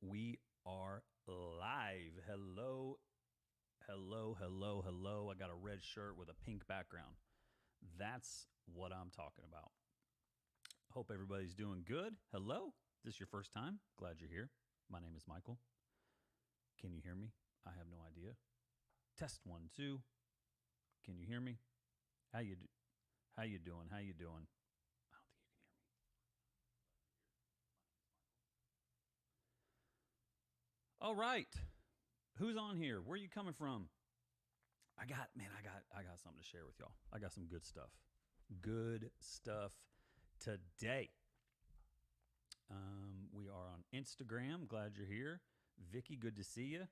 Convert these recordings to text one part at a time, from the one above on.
we are live. Hello, hello. I got a red shirt with a pink background. That's what I'm talking about. Hope everybody's doing good. Hello, this is your first time. Glad you're here. My name is Michael. Can you hear me? I have no idea. Test 1 2. Can you hear me? How you doing? How you doing? I don't think you can hear me. All right. Who's on here? Where are you coming from? I got something to share with y'all. I got some good stuff. Good stuff today. We are on Instagram. Glad you're here. Vicky, good to see you.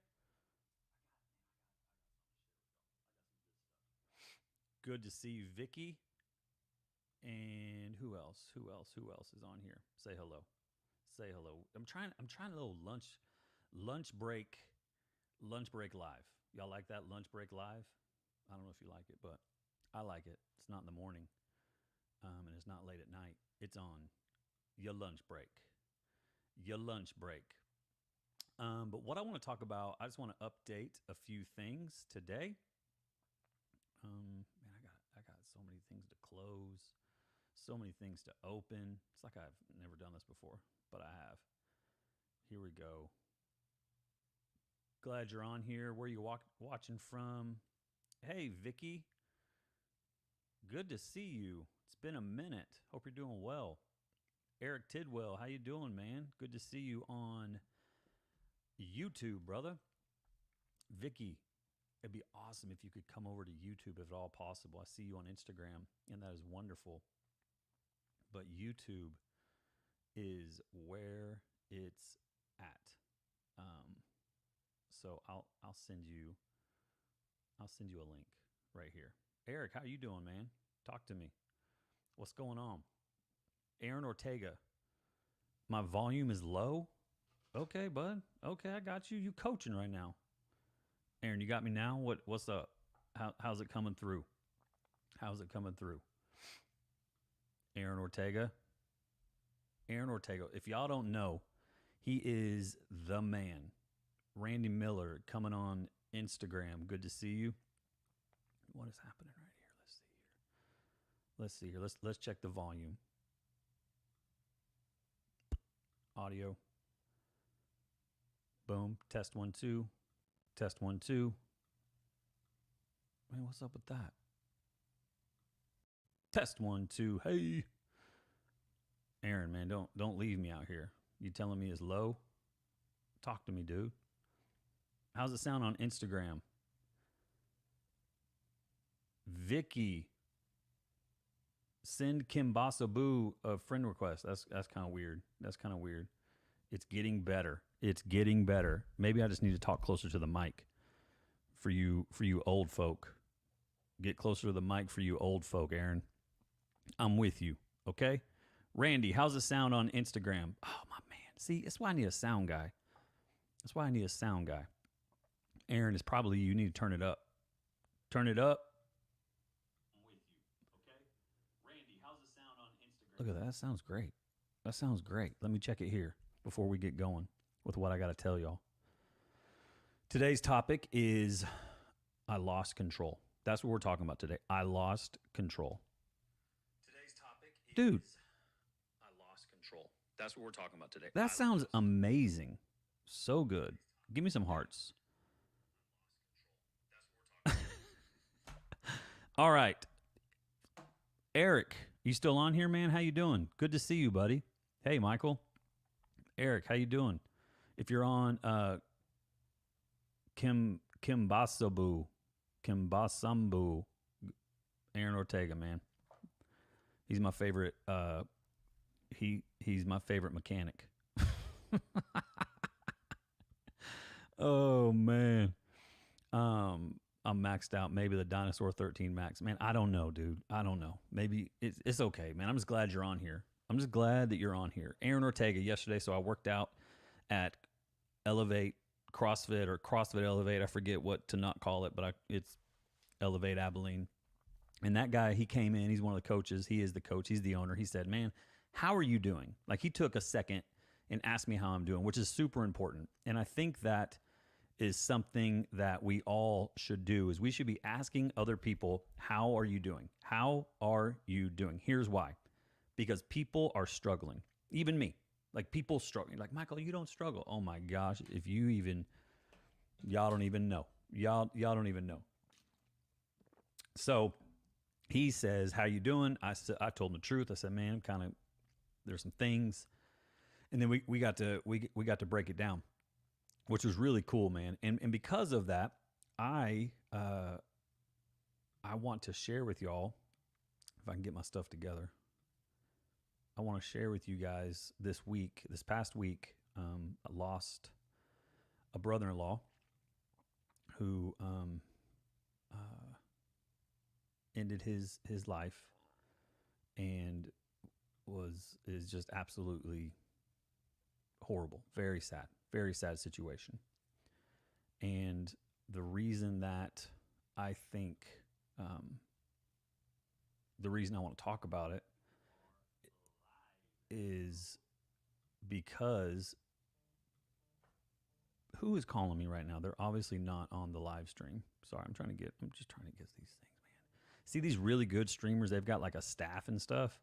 Good to see you, Vicky. And who else? Who else is on here? Say hello. Say hello. I'm trying a little lunch break live. Y'all like that lunch break live? I don't know if you like it, but I like it. It's not in the morning, and it's not late at night. It's on your lunch break. Your lunch break. But what I want to talk about, I just want to update a few things today. Man, I got so many things to close, so many things to open. It's like I've never done this before, but I have. Here we go. Glad you're on here. Where are you watching from? Hey, Vicky. Good to see you. It's been a minute. Hope you're doing well. Eric Tidwell, how you doing, man? Good to see you on YouTube, brother. Vicky, it'd be awesome if you could come over to YouTube if at all possible. I see you on Instagram, and that is wonderful. But YouTube is where it's at. So I'll send you a link right here. Eric, how you doing, man? Talk to me. What's going on? Aaron Ortega, my volume is low. Okay, bud. Okay, I got you. You coaching right now. Aaron, you got me now? What's up? How's it coming through? How's it coming through? Aaron Ortega. Aaron Ortega. If y'all don't know, he is the man. Randy Miller coming on Instagram. Good to see you. What is happening right here? Let's see here. Let's check the volume. Audio. Boom. Test 1 2. Test 1 2. Man, what's up with that? Test 1 2. Hey. Aaron, man, don't leave me out here. You telling me it's low? Talk to me, dude. How's it sound on Instagram? Vicky, send Kimbasa Boo a friend request. That's kind of weird. That's kind of weird. It's getting better. It's getting better. Maybe I just need to talk closer to the mic for you old folk. Get closer to the mic for you old folk, Aaron. I'm with you, okay? Randy, how's it sound on Instagram? Oh, my man. See, that's why I need a sound guy. Aaron, is probably you need to turn it up. Turn it up. I'm with you, okay? Randy, how's it sound on Instagram? Look at that. That sounds great. Let me check it here before we get going with what I got to tell y'all. Today's topic is I lost control. That's what we're talking about today. I lost control. Today's topic is Dude, I lost control. That's what we're talking about today. That sounds amazing. So good. Give me some hearts. All right. Eric, you still on here, man? How you doing? Good to see you, buddy. Hey, Michael. Eric, how you doing? If you're on Kimbasambu, Aaron Ortega, man. He's my favorite. He's my favorite mechanic. Oh man. I'm maxed out. Maybe the Dinosaur 13 Max. Man, I don't know, dude. I don't know. Maybe it's okay, man. I'm just glad you're on here. I'm just glad that you're on here. Aaron Ortega yesterday. So I worked out at Elevate CrossFit or CrossFit Elevate. I forget what to not call it, but it's Elevate Abilene. And that guy, he came in. He's one of the coaches. He is the coach. He's the owner. He said, man, how are you doing? Like he took a second and ask me how I'm doing, which is super important. And I think that is something that we all should do is we should be asking other people, how are you doing? How are you doing? Here's why. Because people are struggling. Even me. Like people struggling. Like, Michael, you don't struggle. Oh my gosh. If you even, y'all don't even know. Y'all don't even know. So he says, how you doing? I told him the truth. I said, man, kind of, there's some things. And then we got to break it down, which was really cool, man. And because of that, I want to share with y'all, if I can get my stuff together. I want to share with you guys this past week, I lost a brother-in-law who ended his life and is just absolutely horrible, very sad situation. And the reason that I think the reason I want to talk about it is because who is calling me right now? They're obviously not on the live stream. Sorry, I'm just trying to get these things, man. See these really good streamers, they've got like a staff and stuff.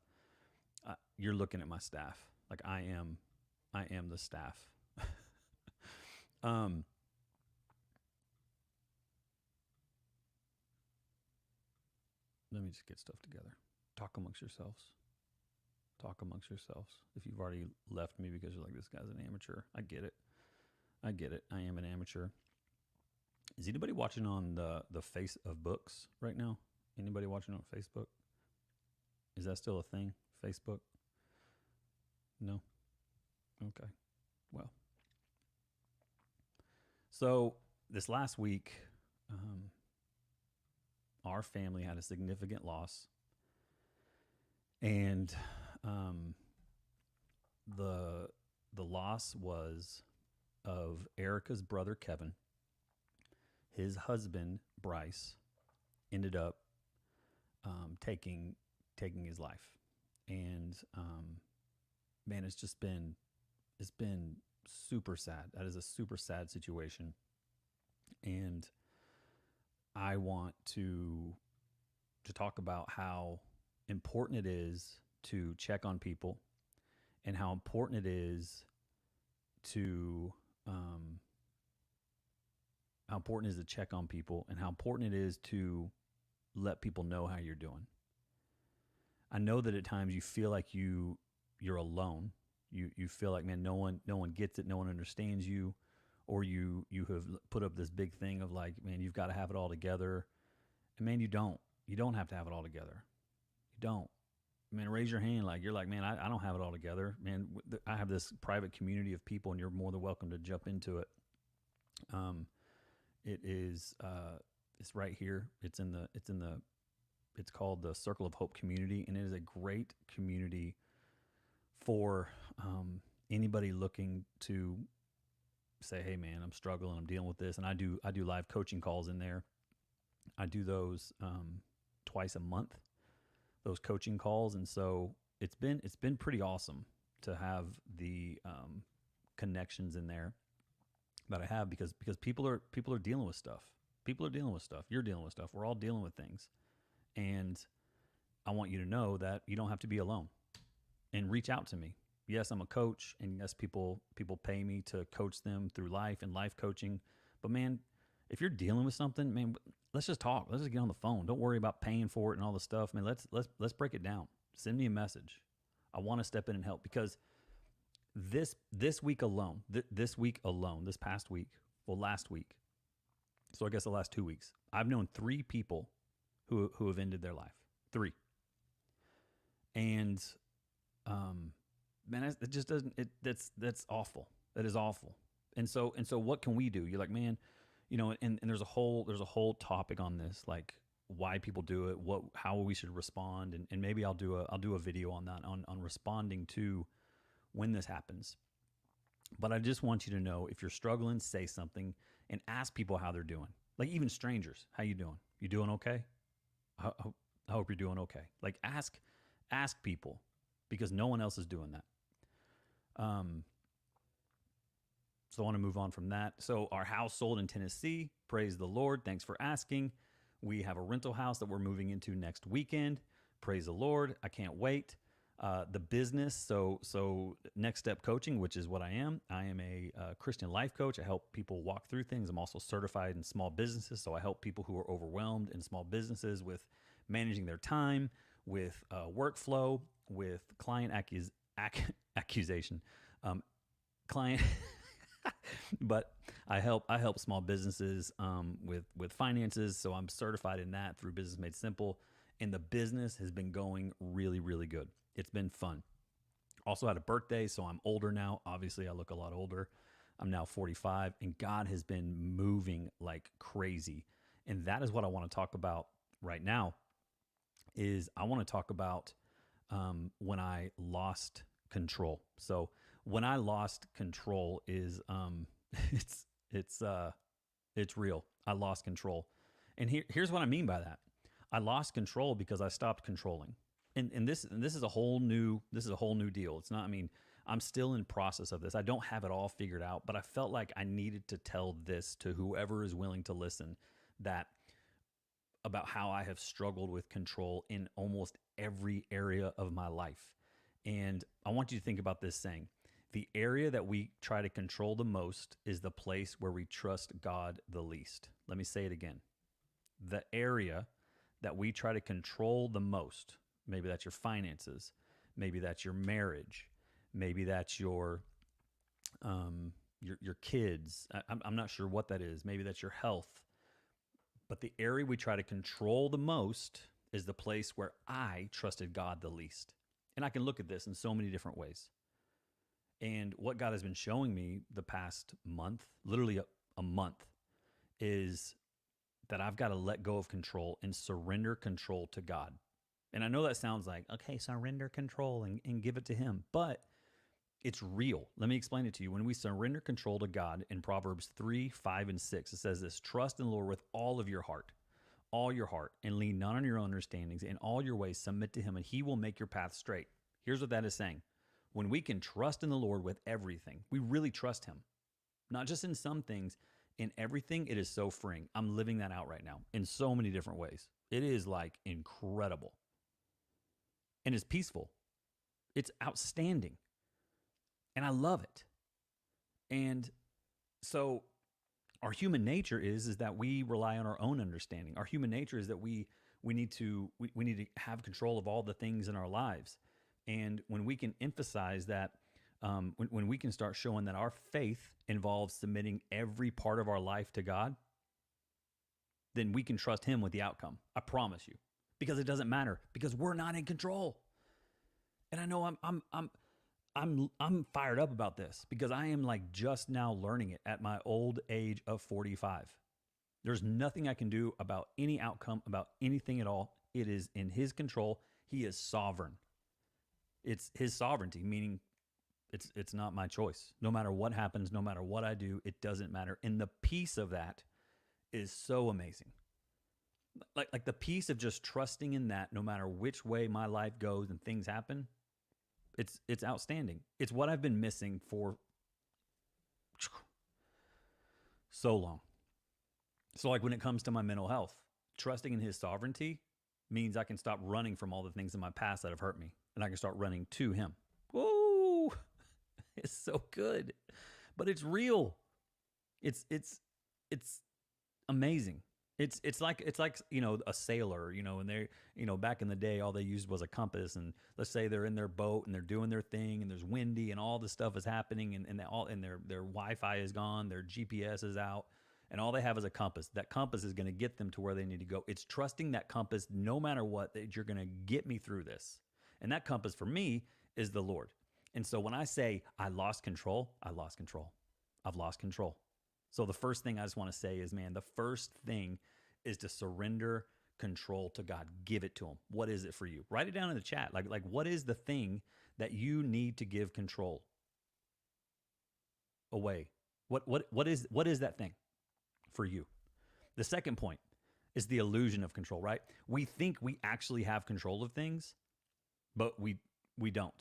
You're looking at my staff. Like I am the staff. Let me just get stuff together. Talk amongst yourselves. If you've already left me because you're like, this guy's an amateur, I get it. I am an amateur. Is anybody watching on the Face of Books right now? Anybody watching on Facebook? Is that still a thing? Facebook? No? Okay. Well. So this last week, our family had a significant loss. And the loss was of Erica's brother Kevin. His husband Bryce ended up taking his life, and man, it's been super sad. That is a super sad situation, and I want to talk about how important it is to check on people, and how important it is to check on people, and how important it is to let people know how you're doing. I know that at times you feel like you're alone. You feel like, man, no one gets it, no one understands you, or you have put up this big thing of like, man, you've got to have it all together. And man, you don't. You don't have to have it all together. You don't. Man, raise your hand like you're like, man, I don't have it all together. Man, I have this private community of people, and you're more than welcome to jump into it. It is it's right here. It's called the Circle of Hope Community, and it is a great community for anybody looking to say, hey man, I'm struggling, I'm dealing with this. And I do live coaching calls in there. I do those twice a month, those coaching calls. And so it's been pretty awesome to have the connections in there that I have, because people are dealing with stuff. People are dealing with stuff. You're dealing with stuff. We're all dealing with things. And I want you to know that you don't have to be alone, and reach out to me. Yes, I'm a coach, and yes, people pay me to coach them through life and life coaching. But man, if you're dealing with something, man, let's just talk. Let's just get on the phone. Don't worry about paying for it and all the stuff. Man, let's break it down. Send me a message. I want to step in and help, because this week alone, this past week, well, last week, so I guess the last 2 weeks, I've known 3 people who have ended their life. 3. And man, it just doesn't. That's awful. That is awful. And so what can we do? You're like, man, and there's a whole topic on this, like why people do it, how we should respond, and maybe I'll do a video on that, on responding to when this happens. But I just want you to know, if you're struggling, say something and ask people how they're doing. Like even strangers, how you doing? You doing okay? I hope you're doing okay. Like ask people, because no one else is doing that. So I want to move on from that. So our house sold in Tennessee. Praise the Lord. Thanks for asking. We have a rental house that we're moving into next weekend. Praise the Lord. I can't wait. The business. So Next Step Coaching, which is what I am. I am a Christian life coach. I help people walk through things. I'm also certified in small businesses. So I help people who are overwhelmed in small businesses with managing their time, with workflow, with client accusation, client. But I help small businesses with finances. So I'm certified in that through Business Made Simple. And the business has been going really, really good. It's been fun. Also had a birthday, so I'm older now. Obviously, I look a lot older. I'm now 45, and God has been moving like crazy. And that is what I want to talk about right now. Is I want to talk about when I lost control. So when I lost control is it's it's real. I lost control, and here's what I mean by that. I lost control because I stopped controlling. And this is a whole new deal. It's not, I mean, I'm still in process of this. I don't have it all figured out, but I felt like I needed to tell this to whoever is willing to listen, that about how I have struggled with control in almost every area of my life. And I want you to think about this saying: the area that we try to control the most is the place where we trust God the least. Let me say it again. The area that we try to control the most, maybe that's your finances, maybe that's your marriage, maybe that's your kids. I'm not sure what that is. Maybe that's your health. But the area we try to control the most is the place where I trusted God the least. And I can look at this in so many different ways. And what God has been showing me the past month, literally a month, is that I've got to let go of control and surrender control to God. And I know that sounds like, okay, surrender control and give it to Him. But it's real. Let me explain it to you. When we surrender control to God in Proverbs 3, 5, and 6, it says this: trust in the Lord with all of your heart, and lean not on your own understandings. In all your ways submit to Him, and He will make your path straight. Here's what that is saying. When we can trust in the Lord with everything, we really trust Him. Not just in some things, in everything, it is so freeing. I'm living that out right now in so many different ways. It is like incredible. And it's peaceful. It's outstanding. And I love it. And so our human nature is that we rely on our own understanding. Our human nature is that we need to have control of all the things in our lives. And when we can emphasize that, when we can start showing that our faith involves submitting every part of our life to God, then we can trust Him with the outcome. I promise you, because it doesn't matter, because we're not in control. And I know I'm fired up about this because I am like just now learning it at my old age of 45. There's nothing I can do about any outcome, about anything at all. It is in His control. He is sovereign. It's His sovereignty, meaning it's not my choice. No matter what happens, no matter what I do, it doesn't matter. And the peace of that is so amazing. Like the peace of just trusting in that, no matter which way my life goes and things happen, it's outstanding. It's what I've been missing for so long. So like when it comes to my mental health, trusting in His sovereignty means I can stop running from all the things in my past that have hurt me, and I can start running to Him. Whoa, it's so good, but it's real. It's amazing. It's like a sailor, and they back in the day all they used was a compass, and let's say they're in their boat and they're doing their thing and there's windy and all this stuff is happening and their Wi-Fi is gone, their GPS is out, and all they have is a compass. That compass is going to get them to where they need to go. It's trusting that compass no matter what, that you're going to get me through this. And that compass for me is the Lord. And so when I say I lost control, I lost control. I've lost control. So the first thing I just want to say is, man, the first thing is to surrender control to God. Give it to Him. What is it for you? Write it down in the chat. Like what is the thing that you need to give control away? What is that thing for you? The second point is the illusion of control, right? We think we actually have control of things, but we don't.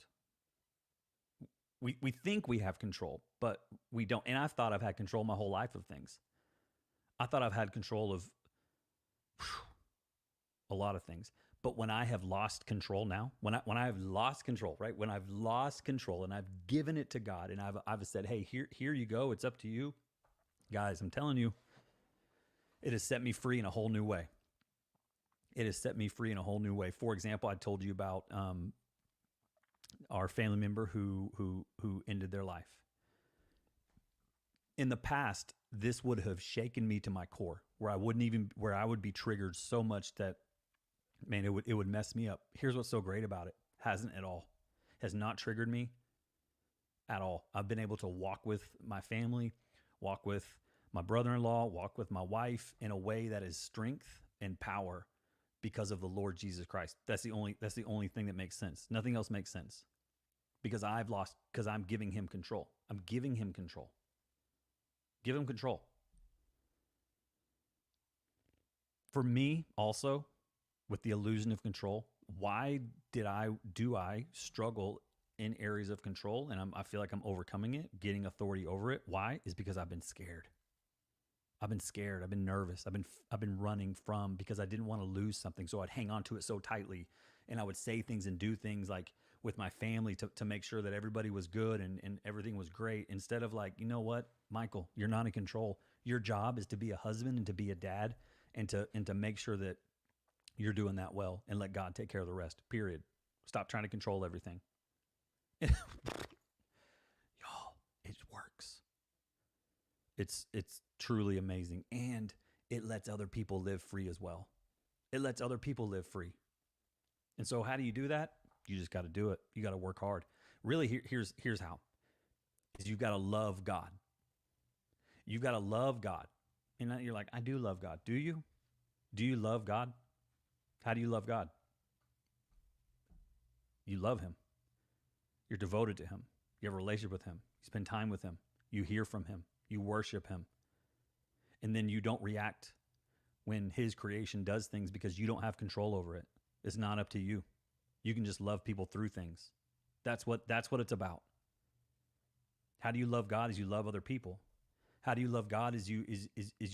we think we have control, but we don't. And I've thought I've had control my whole life of things. I thought I've had control of a lot of things. But when I have lost control now, when I have lost control, right? When I've lost control and I've given it to God and I've said, hey, here you go. It's up to you. Guys, I'm telling you, it has set me free in a whole new way. It has set me free in a whole new way. For example, I told you about our family member who ended their life. In the past, this would have shaken me to my core, where I would be triggered so much that, man, it would mess me up. Here's what's so great about it. Hasn't at all. Has not triggered me at all. I've been able to walk with my family, walk with my brother-in-law, walk with my wife in a way that is strength and power because of the Lord Jesus Christ. That's the only thing that makes sense. Nothing else makes sense. Because I'm giving him control. I'm giving him control. Give him control. For me also, with the illusion of control, why do I struggle in areas of control and I feel like I'm overcoming it, getting authority over it? Why? Is because I've been scared. I've been scared. I've been nervous. I've been running from, because I didn't want to lose something. So I'd hang on to it so tightly, and I would say things and do things like with my family to make sure that everybody was good and everything was great, instead of like, you know what, Michael, you're not in control. Your job is to be a husband and to be a dad and to make sure that you're doing that well, and let God take care of the rest. Period. Stop trying to control everything. Y'all, it works. It's truly amazing, and it lets other people live free as well. It lets other people live free. And so how do you do that? You just got to do it. You got to work hard. Really, here's how. Is you've got to love God. You've got to love God. And you're like, I do love God. Do you? Do you love God? How do you love God? You love him. You're devoted to him. You have a relationship with him. You spend time with him. You hear from him. You worship him. And then you don't react when his creation does things because you don't have control over it. It's not up to you. You can just love people through things. That's what it's about. How do you love God? As you love other people. How do you love God? As you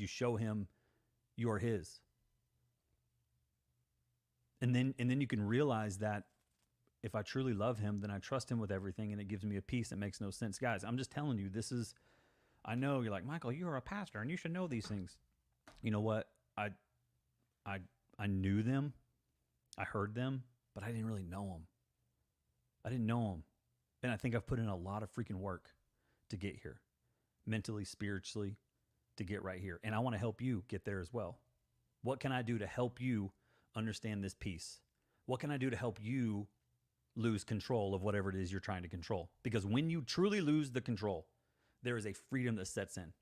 show him you are his. And then you can realize that if I truly love him, then I trust him with everything, and it gives me a peace that makes no sense. Guys, I'm just telling you, I know you're like, Michael, you're a pastor and you should know these things. You know what? I knew them. I heard them, but I didn't really know them. I didn't know them. And I think I've put in a lot of freaking work to get here, mentally, spiritually, to get right here. And I want to help you get there as well. What can I do to help you understand this piece? What can I do to help you lose control of whatever it is you're trying to control? Because when you truly lose the control, there is a freedom that sets in.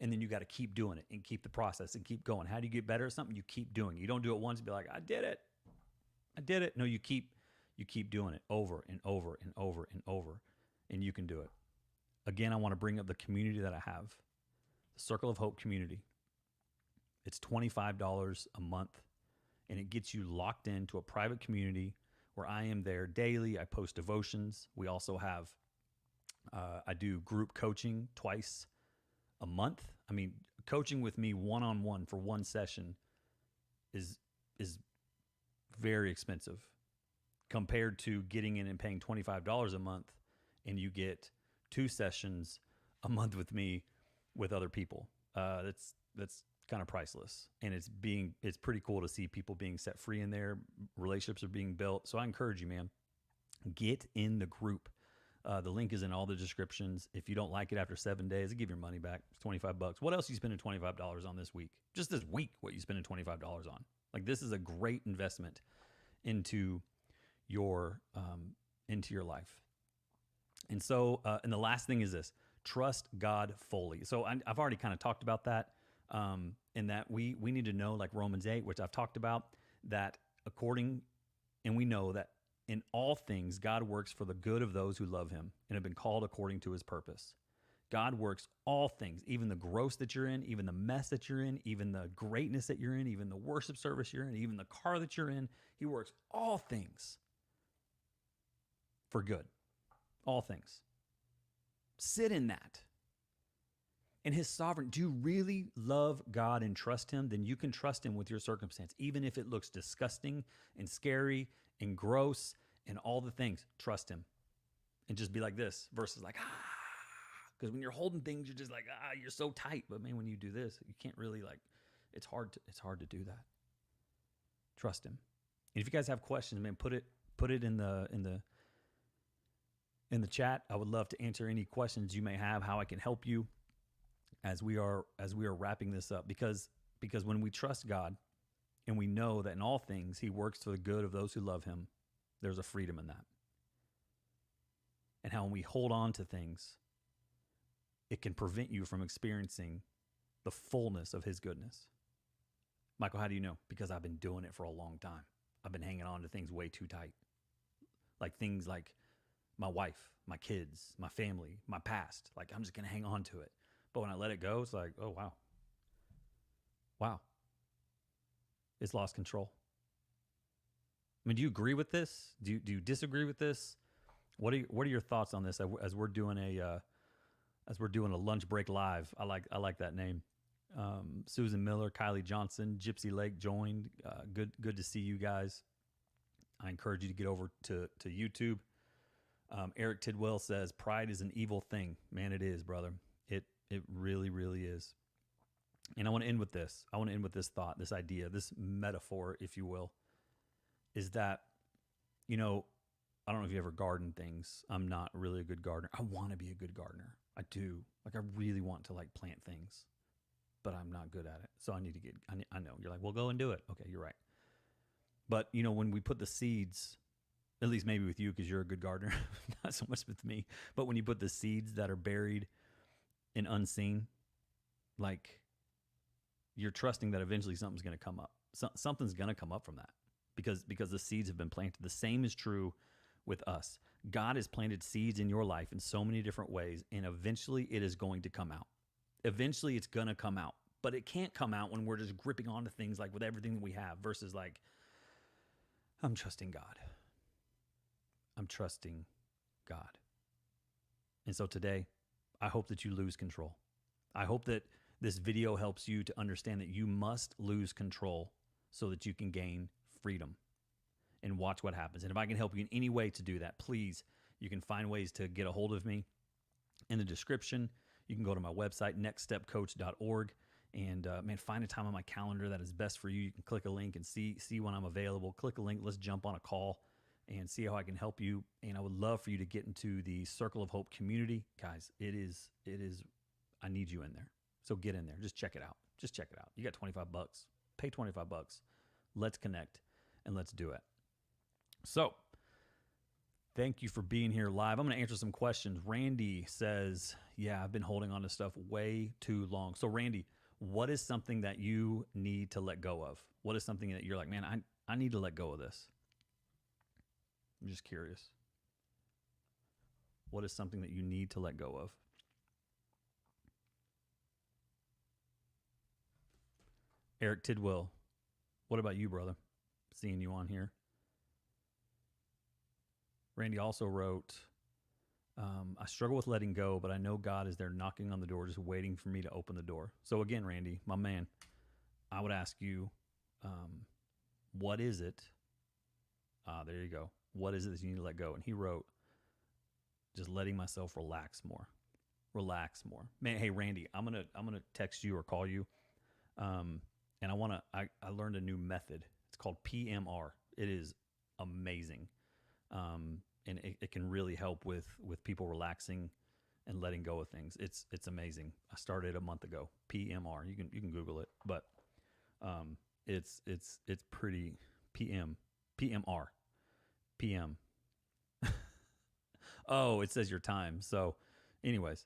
And then you got to keep doing it and keep the process and keep going. How do you get better at something? You keep doing it. You don't do it once and be like, I did it. No, you keep doing it over and over and over and over, and you can do it. Again, I want to bring up the community that I have, the Circle of Hope community. It's $25 a month, and it gets you locked into a private community where I am there daily. I post devotions. We also have, I do group coaching twice a month. I mean, coaching with me one-on-one for one session is very expensive compared to getting in and paying $25 a month, and you get 2 sessions a month with me with other people. That's kind of priceless, and it's pretty cool to see people being set free in there. Relationships are being built. So I encourage you, man, get in the group. The link is in all the descriptions. If you don't like it after 7 days, I give your money back. It's $25. What else are you spending $25 on this week? Just this week, what you spending $25 on? Like, this is a great investment into your life. And so, and the last thing is this: trust God fully. So I've already kind of talked about that. In that we need to know, like Romans 8, which I've talked about, that and we know that in all things, God works for the good of those who love him and have been called according to his purpose. God works all things, even the gross that you're in, even the mess that you're in, even the greatness that you're in, even the worship service you're in, even the car that you're in. He works all things for good. All things. Sit in that. And his sovereign, do you really love God and trust him? Then you can trust him with your circumstance. Even if it looks disgusting and scary and gross and all the things, trust him. And just be like this versus like, because when you're holding things, you're just like, you're so tight. But man, when you do this, you can't really like, it's hard to do that. Trust him. And if you guys have questions, man, put it in the chat. I would love to answer any questions you may have, how I can help you as we are wrapping this up, because when we trust God and we know that in all things he works for the good of those who love him, there's a freedom in that. And how when we hold on to things, it can prevent you from experiencing the fullness of his goodness. Michael, how do you know? Because I've been doing it for a long time. I've been hanging on to things way too tight. Like things like my wife, my kids, my family, my past. Like I'm just going to hang on to it. But when I let it go, it's like, oh, wow. Wow. It's lost control. I mean, do you agree with this? Do you disagree with this? What are your thoughts on this as we're doing a lunch break live? I like that name. Susan Miller, Kylie Johnson, Gypsy Lake joined. Good to see you guys. I encourage you to get over to YouTube. Eric Tidwell says, pride is an evil thing. Man, it is, brother. It really, really is. And I want to end with this. I want to end with this thought, this idea, this metaphor, if you will, is that, I don't know if you ever garden things. I'm not really a good gardener. I want to be a good gardener. I do. Like, I really want to plant things, but I'm not good at it. So I need to I know. You're like, well, go and do it. Okay, you're right. But, when we put the seeds, at least maybe with you because you're a good gardener, not so much with me, but when you put the seeds that are buried and unseen, like you're trusting that eventually something's going to come up. Something's going to come up from that because the seeds have been planted. The same is true with us. God has planted seeds in your life in so many different ways, and eventually it is going to come out. Eventually it's going to come out, but it can't come out when we're just gripping onto things like with everything that we have versus like, I'm trusting God. I'm trusting God. And so today, I hope that you lose control. I hope that this video helps you to understand that you must lose control so that you can gain freedom. And watch what happens. And if I can help you in any way to do that, please, you can find ways to get a hold of me in the description. You can go to my website, nextstepcoach.org, and find a time on my calendar that is best for you. You can click a link and see when I'm available. Click a link. Let's jump on a call and see how I can help you. And I would love for you to get into the Circle of Hope community. Guys, it is, I need you in there. So get in there. Just check it out. You got $25. Pay $25. Let's connect and let's do it. So thank you for being here live. I'm going to answer some questions. Randy says, yeah, I've been holding on to stuff way too long. So Randy, what is something that you need to let go of? What is something that you're like, man, I need to let go of this? I'm just curious. What is something that you need to let go of? Eric Tidwell, what about you, brother? Seeing you on here. Randy also wrote, I struggle with letting go, but I know God is there knocking on the door, just waiting for me to open the door. So again, Randy, my man, I would ask you, what is it? There you go. What is it that you need to let go? And he wrote, just letting myself relax more. Relax more. Man, hey Randy, I'm gonna text you or call you. And I learned a new method. It's called PMR. It is amazing. And it can really help with people relaxing and letting go of things. It's amazing. I started a month ago. PMR. You can Google it, but it's pretty PMR. PM. Oh, it says your time. So, anyways,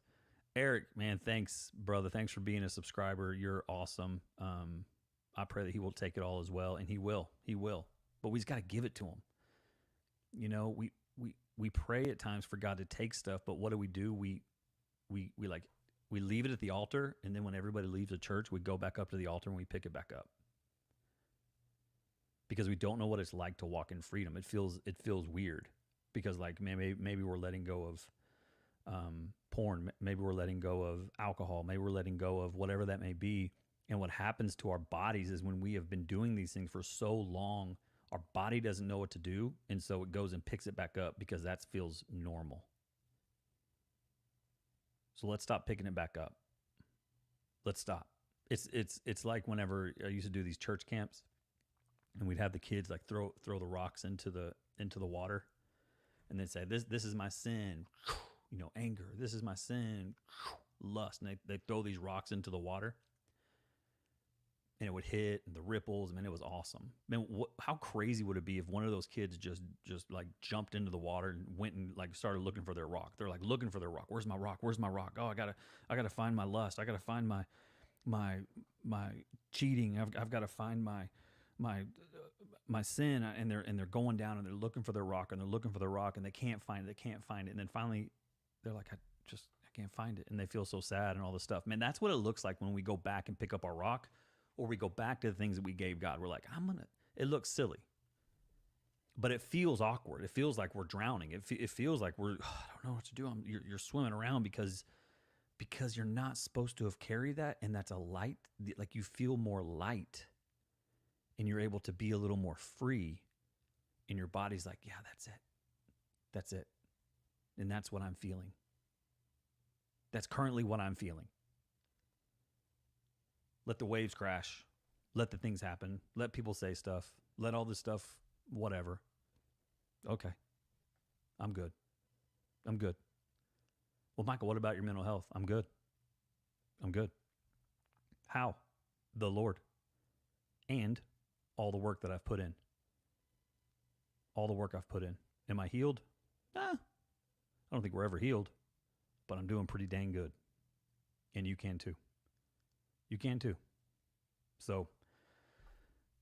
Eric, man, thanks, brother. Thanks for being a subscriber. You're awesome. I pray that he will take it all as well, and he will. He will. But we just got to give it to him. We pray at times for God to take stuff, but what do? We leave it at the altar, and then when everybody leaves the church, we go back up to the altar and we pick it back up. Because we don't know what it's like to walk in freedom. It feels weird because maybe we're letting go porn. Maybe we're letting go of alcohol. Maybe we're letting go of whatever that may be. And what happens to our bodies is when we have been doing these things for so long, our body doesn't know what to do. And so it goes and picks it back up because that feels normal. So let's stop picking it back up. Let's stop. It's like whenever I used to do these church camps and we'd have the kids like throw the rocks into the water and then say, this is my sin, anger. This is my sin, lust. And they throw these rocks into the water and it would hit and the ripples. Man, it was awesome. Man, how crazy would it be if one of those kids just like jumped into the water and went and like started looking for their rock? They're like looking for their rock. Where's my rock? Where's my rock? Oh, I gotta find my lust. I gotta find my cheating. I've got to find my sin. And they're going down and they're looking for their rock and they're looking for their rock and they can't find it. They can't find it. And then finally they're like, I can't find it. And they feel so sad and all this stuff. Man, that's what it looks like when we go back and pick up our rock. Or we go back to the things that we gave God. We're like, it looks silly. But it feels awkward. It feels like we're drowning. It feels like I don't know what to do. You're swimming around because you're not supposed to have carried that. And that's a light, like you feel more light. And you're able to be a little more free. And your body's like, yeah, that's it. That's it. And that's what I'm feeling. That's currently what I'm feeling. Let the waves crash. Let the things happen. Let people say stuff. Let all this stuff, whatever. Okay. I'm good. Well, Michael, what about your mental health? I'm good. How? The Lord. And all the work that I've put in. All the work I've put in. Am I healed? I don't think we're ever healed, but I'm doing pretty dang good. And you can too. You can too. So,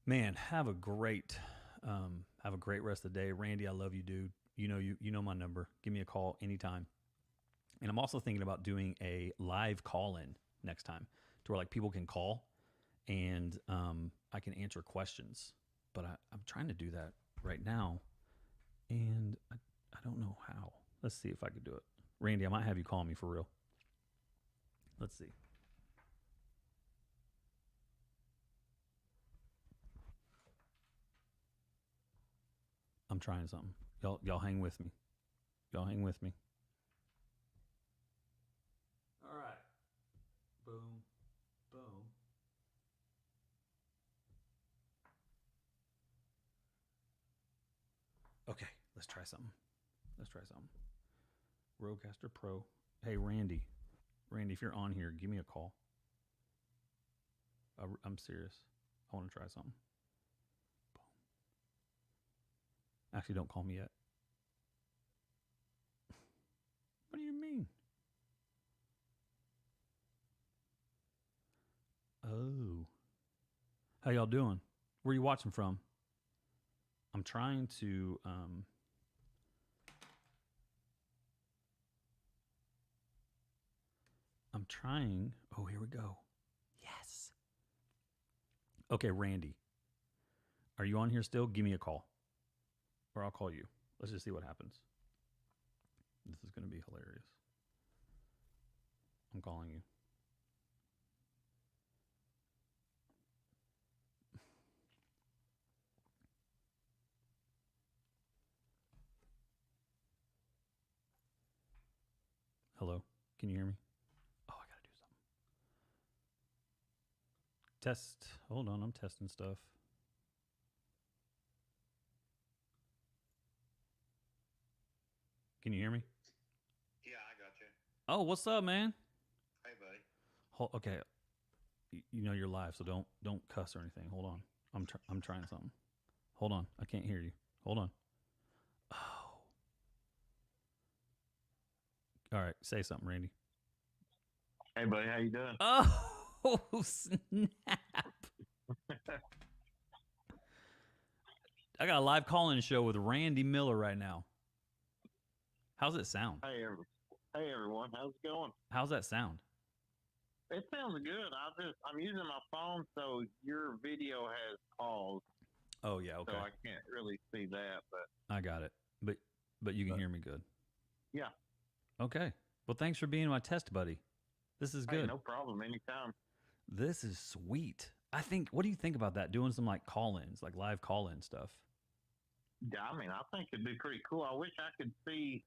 man, have a great rest of the day. Randy, I love you, dude. You know my number. Give me a call anytime. And I'm also thinking about doing a live call-in next time to where like people can call and I can answer questions. But I'm trying to do that right now, and I don't know how. Let's see if I could do it. Randy, I might have you call me for real. Let's see. I'm trying something. Y'all hang with me. All right. Boom. Okay, let's try something. Rodecaster Pro. Hey, Randy, if you're on here, give me a call. I'm serious. I want to try something. Actually, don't call me yet. What do you mean? Oh. How y'all doing? Where are you watching from? I'm trying to oh, here we go. Yes. Okay, Randy. Are you on here still? Give me a call. Or I'll call you. Let's just see what happens. This is going to be hilarious. I'm calling you. Hello? Can you hear me? Oh, I got to do something. Test. Hold on, I'm testing stuff. Can you hear me? Yeah, I got you. Oh, what's up, man? Hey, buddy. Okay. You know you're live, so don't cuss or anything. Hold on. I'm trying something. Hold on. I can't hear you. Hold on. Oh. All right. Say something, Randy. Hey, buddy. How you doing? Oh, snap. I got a live call-in show with Randy Miller right now. How's it sound? Hey, everyone. How's it going? How's that sound? It sounds good. I'm using my phone, so your video has paused. Oh yeah, okay. So I can't really see that, but I got it. But you can hear me good. Yeah. Okay. Well, thanks for being my test buddy. This is Hey, good. no problem. Anytime. This is sweet. I think. What do you think about that? Doing some like call-ins, like live call-in stuff. Yeah, I mean, I think it'd be pretty cool. I wish I could see.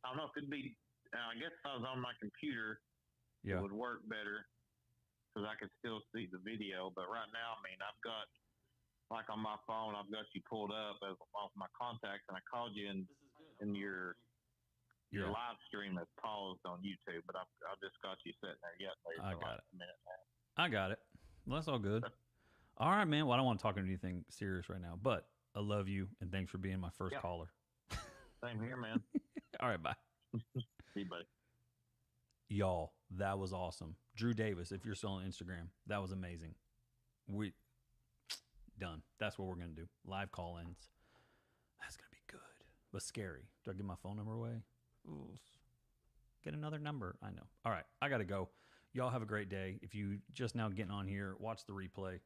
I don't know if it'd be. I guess if I was on my computer, it Yeah. would work better because I could still see the video. But right now, I mean, I've got like on my phone, I've got you pulled up as off my contacts, and I called you in your Yeah. live stream that's paused on YouTube. But I've just got you sitting there yet. I For got like it. a minute now. I got it. Well, that's all good. All right, man. Well, I don't want to talk about anything serious right now, but I love you and thanks for being my first Yep. caller. Same here, man. All right, bye. See you, buddy. Y'all, that was awesome. Drew Davis, if you're still on Instagram, that was amazing. We done. That's what we're gonna do. Live call-ins. That's gonna be good, but scary. Do I give my phone number away? Oof. Get another number. I know. All right, I gotta go. Y'all have a great day. If you just now getting on here, watch the replay.